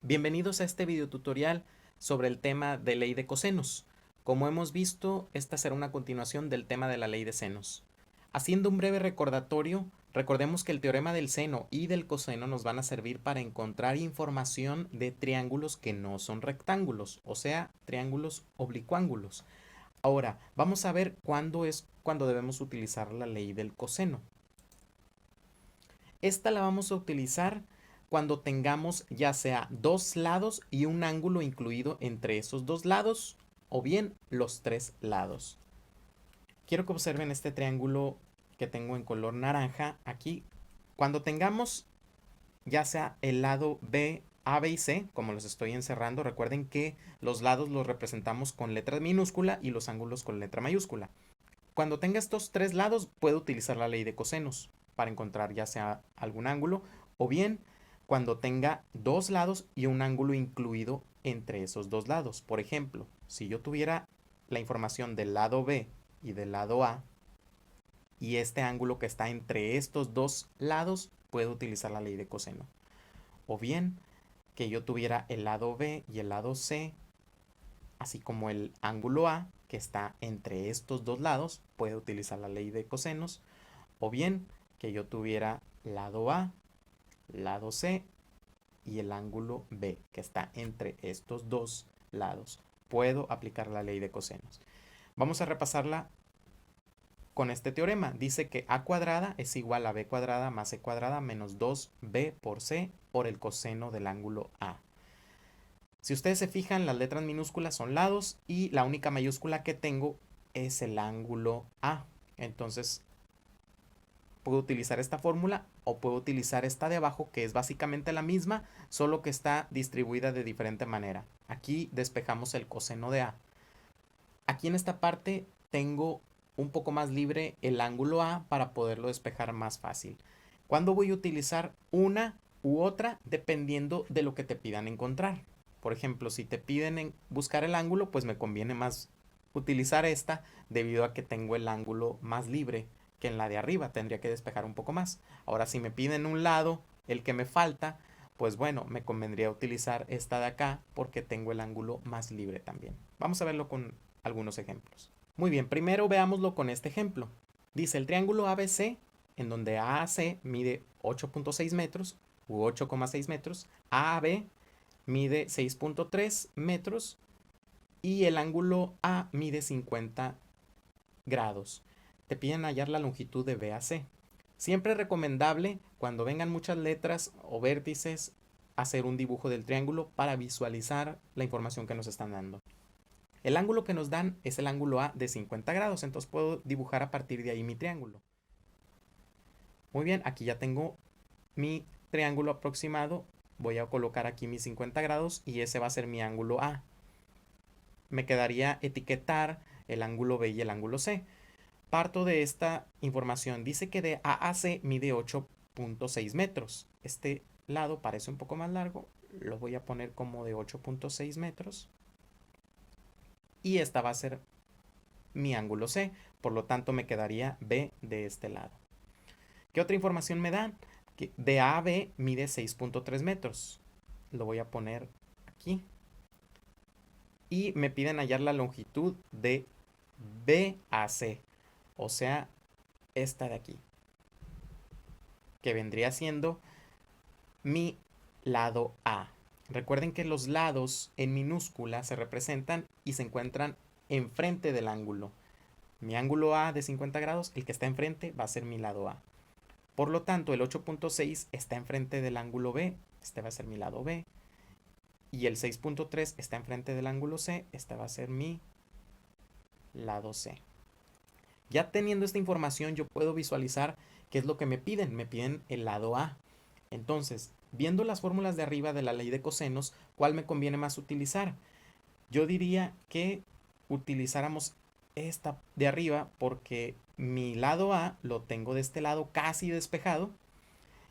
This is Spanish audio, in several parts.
Bienvenidos a este video tutorial sobre el tema de ley de cosenos. Como hemos visto, esta será una continuación del tema de la ley de senos. Haciendo un breve recordatorio, recordemos que el teorema del seno y del coseno nos van a servir para encontrar información de triángulos que no son rectángulos, o sea, triángulos oblicuángulos. Ahora, vamos a ver cuándo debemos utilizar la ley del coseno. Esta la vamos a utilizar cuando tengamos ya sea dos lados y un ángulo incluido entre esos dos lados o bien los tres lados. Quiero que observen este triángulo que tengo en color naranja aquí. Cuando tengamos ya sea el lado B, A, B y C, como los estoy encerrando, recuerden que los lados los representamos con letra minúscula y los ángulos con letra mayúscula. Cuando tenga estos tres lados, puedo utilizar la ley de cosenos para encontrar ya sea algún ángulo o bien cuando tenga dos lados y un ángulo incluido entre esos dos lados. Por ejemplo, si yo tuviera la información del lado B y del lado A y este ángulo que está entre estos dos lados, puedo utilizar la ley de coseno. O bien que yo tuviera el lado B y el lado C, así como el ángulo A que está entre estos dos lados, puedo utilizar la ley de cosenos. O bien que yo tuviera lado A, lado C y el ángulo B que está entre estos dos lados. Puedo aplicar la ley de cosenos. Vamos a repasarla con este teorema. Dice que A cuadrada es igual a B cuadrada más C cuadrada menos 2B por C por el coseno del ángulo A. Si ustedes se fijan, las letras minúsculas son lados y la única mayúscula que tengo es el ángulo A. Entonces, puedo utilizar esta fórmula o puedo utilizar esta de abajo, que es básicamente la misma, solo que está distribuida de diferente manera. Aquí despejamos el coseno de A. Aquí en esta parte tengo un poco más libre el ángulo A para poderlo despejar más fácil. ¿Cuándo voy a utilizar una u otra? Dependiendo de lo que te pidan encontrar. Por ejemplo, si te piden buscar el ángulo, pues me conviene más utilizar esta debido a que tengo el ángulo más libre que en la de arriba. Tendría que despejar un poco más. Ahora, si me piden un lado, el que me falta, pues bueno, me convendría utilizar esta de acá porque tengo el ángulo más libre también. Vamos a verlo con algunos ejemplos. Muy bien, primero veámoslo con este ejemplo. Dice el triángulo ABC, en donde AAC mide 8.6 metros u 8,6 metros, AAB mide 6.3 metros y el ángulo A mide 50 grados. Te piden hallar la longitud de BAC. Siempre es recomendable, cuando vengan muchas letras o vértices, hacer un dibujo del triángulo para visualizar la información que nos están dando. El ángulo que nos dan es el ángulo A de 50 grados, entonces puedo dibujar a partir de ahí mi triángulo. Muy bien, aquí ya tengo mi triángulo aproximado. Voy a colocar aquí mis 50 grados y ese va a ser mi ángulo A. Me quedaría etiquetar el ángulo B y el ángulo C. Parto de esta información. Dice que de A a C mide 8.6 metros. Este lado parece un poco más largo. Lo voy a poner como de 8.6 metros. Y esta va a ser mi ángulo C. Por lo tanto, me quedaría B de este lado. ¿Qué otra información me dan? Que de A a B mide 6.3 metros. Lo voy a poner aquí. Y me piden hallar la longitud de B a C. O sea, esta de aquí. Que vendría siendo mi lado A. Recuerden que los lados en minúscula se representan y se encuentran enfrente del ángulo. Mi ángulo A de 50 grados, el que está enfrente va a ser mi lado A. Por lo tanto, el 8.6 está enfrente del ángulo B, este va a ser mi lado B. Y el 6.3 está enfrente del ángulo C, este va a ser mi lado C. Ya teniendo esta información, yo puedo visualizar qué es lo que me piden. Me piden el lado A. Entonces, viendo las fórmulas de arriba de la ley de cosenos, ¿cuál me conviene más utilizar? Yo diría que utilizáramos esta de arriba porque mi lado A lo tengo de este lado casi despejado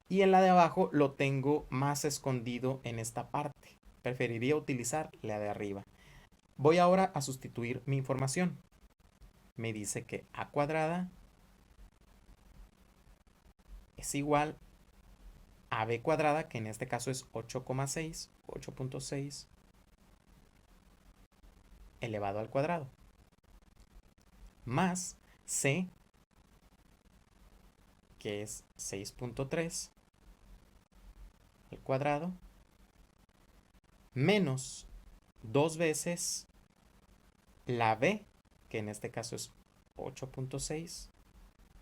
y en la de abajo lo tengo más escondido en esta parte. Preferiría utilizar la de arriba. Voy ahora a sustituir mi información. Me dice que A cuadrada es igual AB cuadrada, que en este caso es 8,6 elevado al cuadrado, más C, que es 6,3 al cuadrado, menos 2 veces la B, que en este caso es 8,6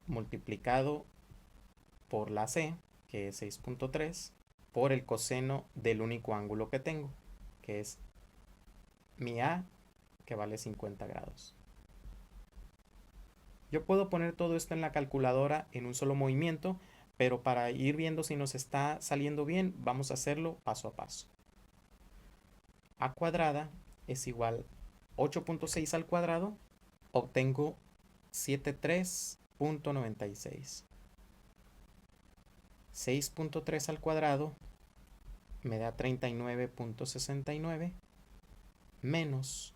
multiplicado por la C, que es 6,3, por el coseno del único ángulo que tengo, que es mi A, que vale 50 grados. Yo puedo poner todo esto en la calculadora en un solo movimiento, pero para ir viendo si nos está saliendo bien, vamos a hacerlo paso a paso. A cuadrada es igual 8,6 al cuadrado, obtengo 73,96. 6,3 al cuadrado me da 39,69 menos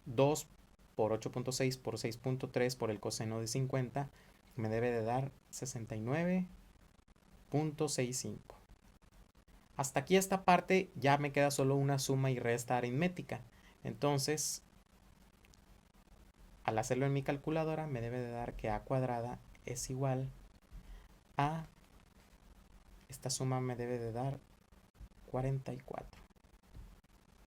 2 por 8,6 por 6,3 por el coseno de 50 me debe de dar 69,65. Hasta aquí esta parte ya me queda solo una suma y resta aritmética. Entonces, al hacerlo en mi calculadora me debe de dar que A cuadrada es igual a, esta suma me debe de dar 44.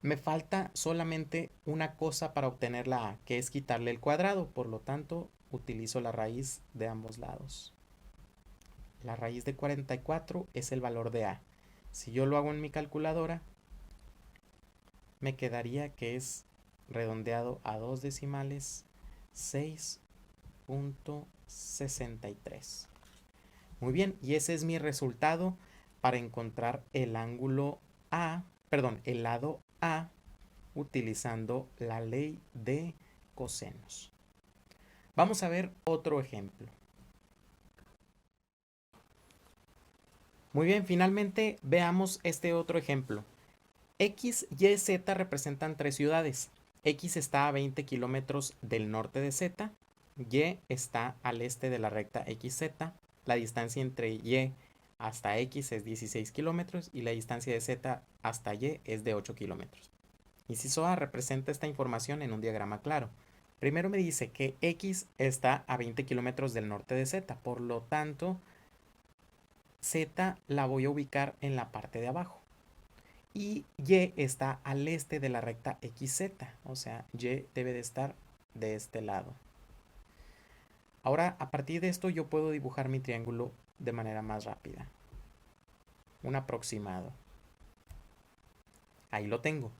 Me falta solamente una cosa para obtener la A, que es quitarle el cuadrado. Por lo tanto, utilizo la raíz de ambos lados. La raíz de 44 es el valor de A. Si yo lo hago en mi calculadora, me quedaría que es redondeado a 2 decimales 6,63. Muy bien, y ese es mi resultado para encontrar el ángulo A, perdón, el lado A utilizando la ley de cosenos. Vamos a ver otro ejemplo. Muy bien, finalmente veamos este otro ejemplo. X, Y, Z representan tres ciudades. X está a 20 kilómetros del norte de Z, Y está al este de la recta XZ, la distancia entre Y hasta X es 16 kilómetros y la distancia de Z hasta Y es de 8 kilómetros. Inciso A representa esta información en un diagrama claro. Primero me dice que X está a 20 kilómetros del norte de Z, por lo tanto, Z la voy a ubicar en la parte de abajo. Y Y está al este de la recta XZ, o sea, Y debe de estar de este lado. Ahora, a partir de esto, yo puedo dibujar mi triángulo de manera más rápida. Un aproximado. Ahí lo tengo.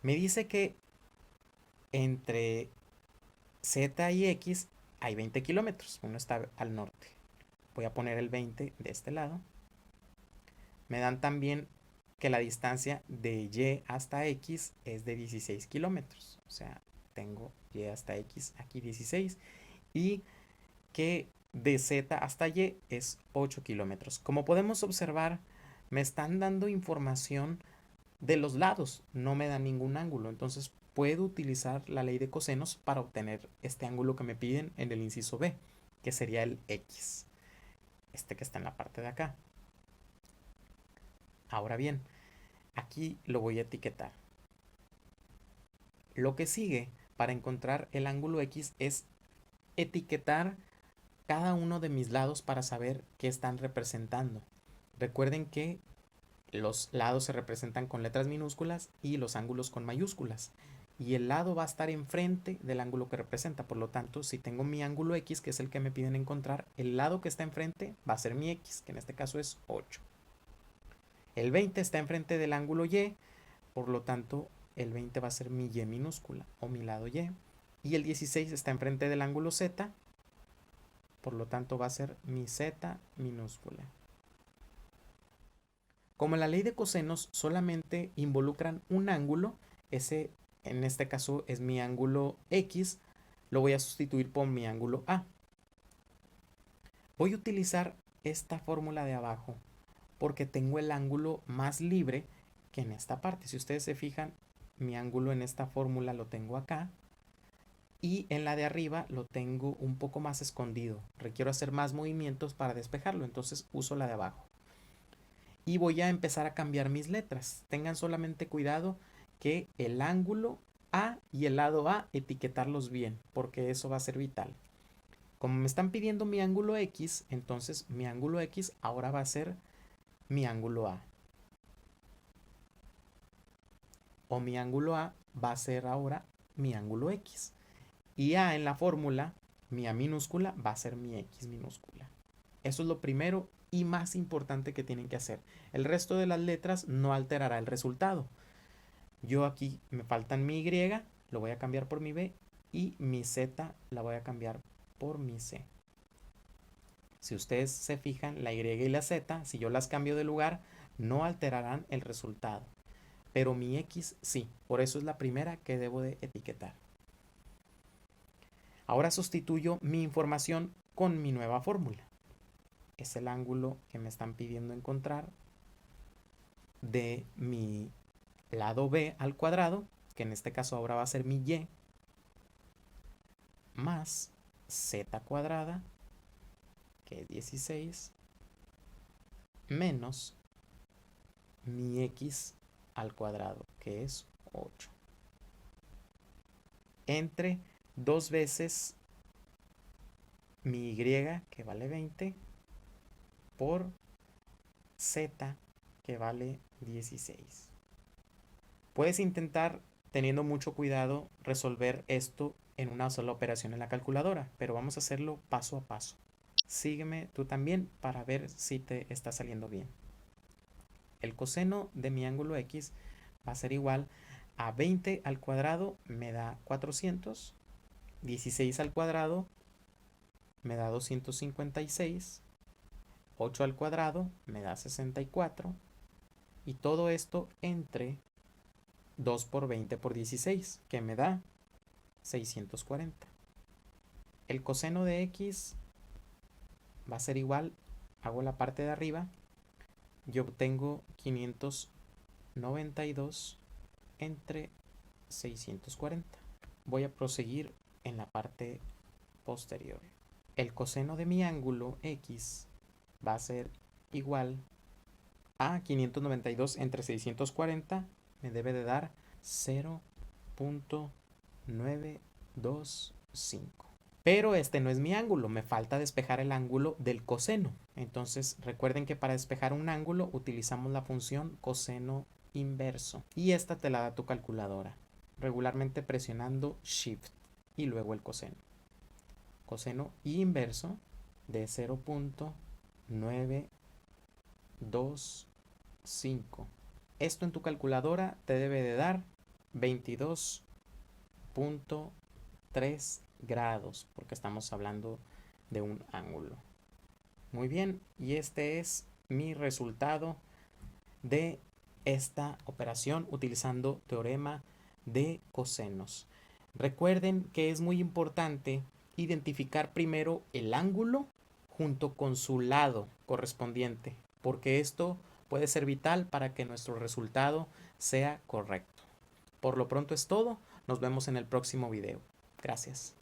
Me dice que entre Z y X hay 20 kilómetros. Uno está al norte. Voy a poner el 20 de este lado. Me dan también que la distancia de Y hasta X es de 16 kilómetros. O sea, tengo Y hasta X aquí 16. Y que de Z hasta Y es 8 kilómetros. Como podemos observar, me están dando información de los lados. No me dan ningún ángulo. Entonces puedo utilizar la ley de cosenos para obtener este ángulo que me piden en el inciso B, que sería el X. Este que está en la parte de acá. Ahora bien, aquí lo voy a etiquetar. Lo que sigue para encontrar el ángulo X es etiquetar cada uno de mis lados para saber qué están representando. Recuerden que los lados se representan con letras minúsculas y los ángulos con mayúsculas. Y el lado va a estar enfrente del ángulo que representa. Por lo tanto, si tengo mi ángulo X, que es el que me piden encontrar, el lado que está enfrente va a ser mi X, que en este caso es 8. El 20 está enfrente del ángulo Y, por lo tanto, el 20 va a ser mi Y minúscula o mi lado Y. Y el 16 está enfrente del ángulo Z, por lo tanto va a ser mi Z minúscula. Como la ley de cosenos solamente involucran un ángulo, ese en este caso es mi ángulo X, lo voy a sustituir por mi ángulo A. Voy a utilizar esta fórmula de abajo porque tengo el ángulo más libre que en esta parte. Si ustedes se fijan, mi ángulo en esta fórmula lo tengo acá y en la de arriba lo tengo un poco más escondido. Requiero hacer más movimientos para despejarlo, entonces uso la de abajo. y voy a empezar a cambiar mis letras. Tengan solamente cuidado que el ángulo A y el lado A etiquetarlos bien, porque eso va a ser vital. Como me están pidiendo mi ángulo X, entonces mi ángulo X ahora va a ser mi ángulo A. O mi ángulo A va a ser ahora mi ángulo X. Y A en la fórmula, mi A minúscula, va a ser mi X minúscula. Eso es lo primero y más importante que tienen que hacer. El resto de las letras no alterará el resultado. Yo aquí me faltan mi Y, lo voy a cambiar por mi B, y mi Z la voy a cambiar por mi C. Si ustedes se fijan, la Y y la Z, si yo las cambio de lugar, no alterarán el resultado. Pero mi X sí, por eso es la primera que debo de etiquetar. Ahora sustituyo mi información con mi nueva fórmula. Es el ángulo que me están pidiendo encontrar de mi lado B al cuadrado, que en este caso ahora va a ser mi Y, más Z cuadrada, que es 16, menos mi X al cuadrado, que es 8. Entre 2 veces mi Y, que vale 20, por Z, que vale 16. Puedes intentar, teniendo mucho cuidado, resolver esto en una sola operación en la calculadora, pero vamos a hacerlo paso a paso. Sígueme tú también para ver si te está saliendo bien. El coseno de mi ángulo X va a ser igual a 20 al cuadrado me da 400, 16 al cuadrado me da 256, 8 al cuadrado me da 64, y todo esto entre 2 por 20 por 16, que me da 640. El coseno de X va a ser igual, hago la parte de arriba, yo obtengo 592 entre 640. Voy a proseguir en la parte posterior. El coseno de mi ángulo X va a ser igual a 592 entre 640, me debe de dar 0.925. Pero este no es mi ángulo, me falta despejar el ángulo del coseno. Entonces recuerden que para despejar un ángulo utilizamos la función coseno inverso. Y esta te la da tu calculadora, regularmente presionando Shift y luego el coseno. Coseno inverso de 0.925. Esto en tu calculadora te debe de dar 22.3 grados, porque estamos hablando de un ángulo. Muy bien, y este es mi resultado de esta operación utilizando teorema de cosenos. Recuerden que es muy importante identificar primero el ángulo junto con su lado correspondiente, porque esto puede ser vital para que nuestro resultado sea correcto. Por lo pronto es todo, nos vemos en el próximo video. Gracias.